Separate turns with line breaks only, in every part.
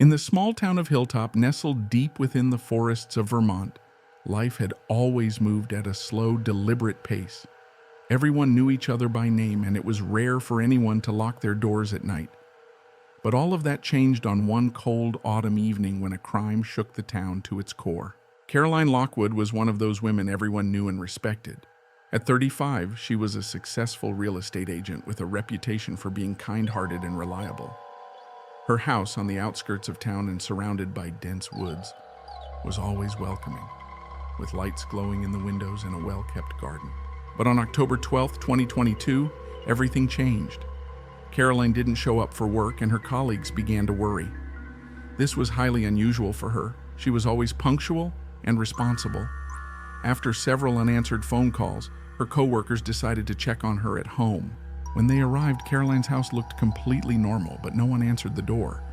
In the small town of Hilltop, nestled deep within the forests of Vermont, life had always moved at a slow, deliberate pace. Everyone knew each other by name, and it was rare for anyone to lock their doors at night. But all of that changed on one cold autumn evening when a crime shook the town to its core. Caroline Lockwood was one of those women everyone knew and respected. At 35, she was a successful real estate agent with a reputation for being kind-hearted and reliable. Her house on the outskirts of town and surrounded by dense woods was always welcoming, with lights glowing in the windows and a well-kept garden. But on October 12, 2022, everything changed. Caroline didn't show up for work, and her colleagues began to worry. This was highly unusual for her. She was always punctual and responsible. After several unanswered phone calls, her coworkers decided to check on her at home. When they arrived, Caroline's house looked completely normal, but no one answered the door.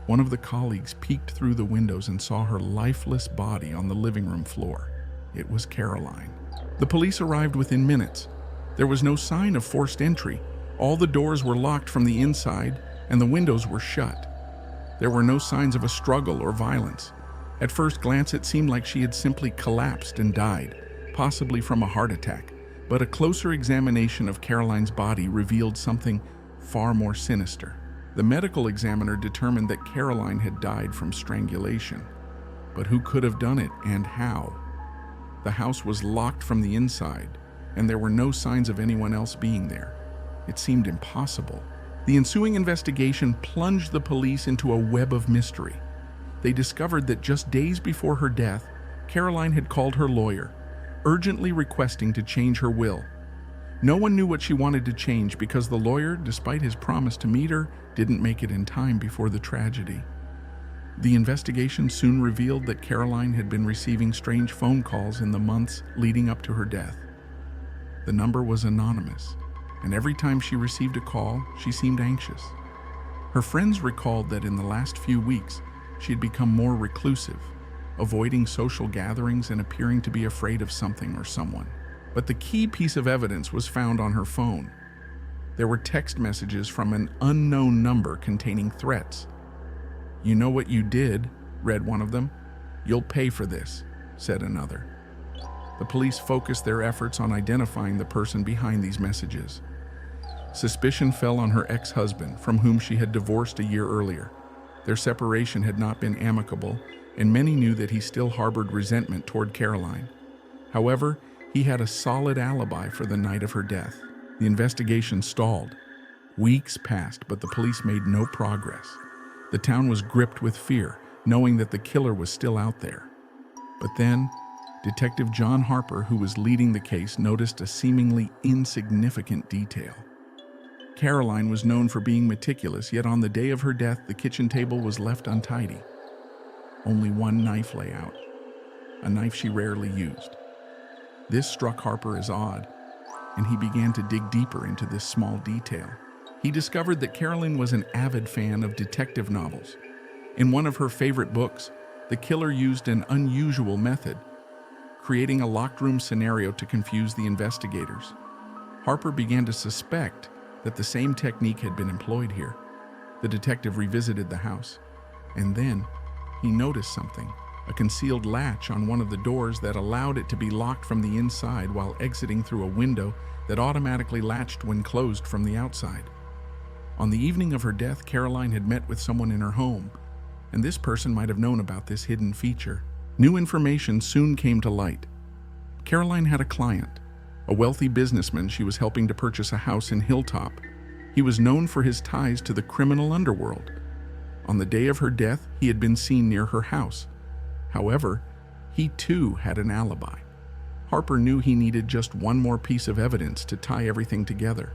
One of the colleagues peeked through the windows and saw her lifeless body on the living room floor. It was Caroline. The police arrived within minutes. There was no sign of forced entry. All the doors were locked from the inside, and the windows were shut. There were no signs of a struggle or violence. At first glance, it seemed like she had simply collapsed and died, possibly from a heart attack. But a closer examination of Caroline's body revealed something far more sinister. The medical examiner determined that Caroline had died from strangulation. But who could have done it, and how? The house was locked from the inside, and there were no signs of anyone else being there. It seemed impossible. The ensuing investigation plunged the police into a web of mystery. They discovered that just days before her death, Caroline had called her lawyer, urgently requesting to change her will. No one knew what she wanted to change because the lawyer, despite his promise to meet her, didn't make it in time before the tragedy. The investigation soon revealed that Caroline had been receiving strange phone calls in the months leading up to her death. The number was anonymous, and every time she received a call, she seemed anxious. Her friends recalled that in the last few weeks, she had become more reclusive, avoiding social gatherings and appearing to be afraid of something or someone. But the key piece of evidence was found on her phone. There were text messages from an unknown number containing threats. "You know what you did," read one of them. "You'll pay for this," said another. The police focused their efforts on identifying the person behind these messages. Suspicion fell on her ex-husband, from whom she had divorced a year earlier. Their separation had not been amicable, and many knew that he still harbored resentment toward Caroline. However, he had a solid alibi for the night of her death. The investigation stalled. Weeks passed, but the police made no progress. The town was gripped with fear, knowing that the killer was still out there. But then, Detective John Harper, who was leading the case, noticed a seemingly insignificant detail. Caroline was known for being meticulous, yet on the day of her death, the kitchen table was left untidy. Only one knife lay out, a knife she rarely used. This struck Harper as odd, and he began to dig deeper into this small detail. He discovered that Caroline was an avid fan of detective novels. In one of her favorite books, the killer used an unusual method, creating a locked room scenario to confuse the investigators. Harper began to suspect that the same technique had been employed here. The detective revisited the house, and then he noticed something, a concealed latch on one of the doors that allowed it to be locked from the inside while exiting through a window that automatically latched when closed from the outside. On the evening of her death, Caroline had met with someone in her home, and this person might have known about this hidden feature. New information soon came to light. Caroline had a client, a wealthy businessman she was helping to purchase a house in Hilltop. He was known for his ties to the criminal underworld. On the day of her death, he had been seen near her house. However, he too had an alibi. Harper knew he needed just one more piece of evidence to tie everything together.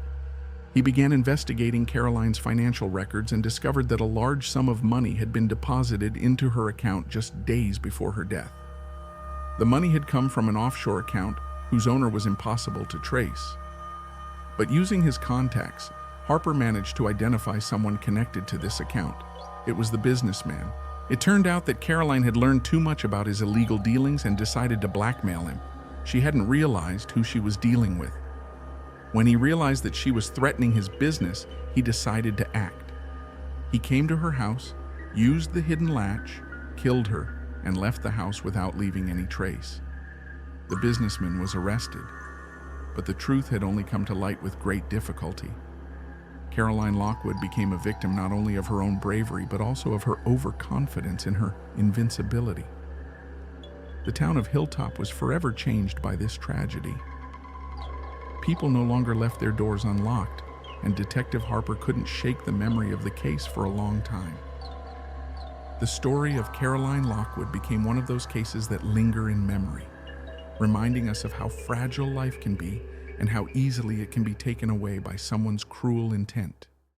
He began investigating Caroline's financial records and discovered that a large sum of money had been deposited into her account just days before her death. The money had come from an offshore account whose owner was impossible to trace. But using his contacts, Harper managed to identify someone connected to this account. It was the businessman. It turned out that Caroline had learned too much about his illegal dealings and decided to blackmail him. She hadn't realized who she was dealing with. When he realized that she was threatening his business, he decided to act. He came to her house, used the hidden latch, killed her, and left the house without leaving any trace. The businessman was arrested, but the truth had only come to light with great difficulty. Caroline Lockwood became a victim not only of her own bravery, but also of her overconfidence in her invincibility. The town of Hilltop was forever changed by this tragedy. People no longer left their doors unlocked, and Detective Harper couldn't shake the memory of the case for a long time. The story of Caroline Lockwood became one of those cases that linger in memory, reminding us of how fragile life can be and how easily it can be taken away by someone's cruel intent.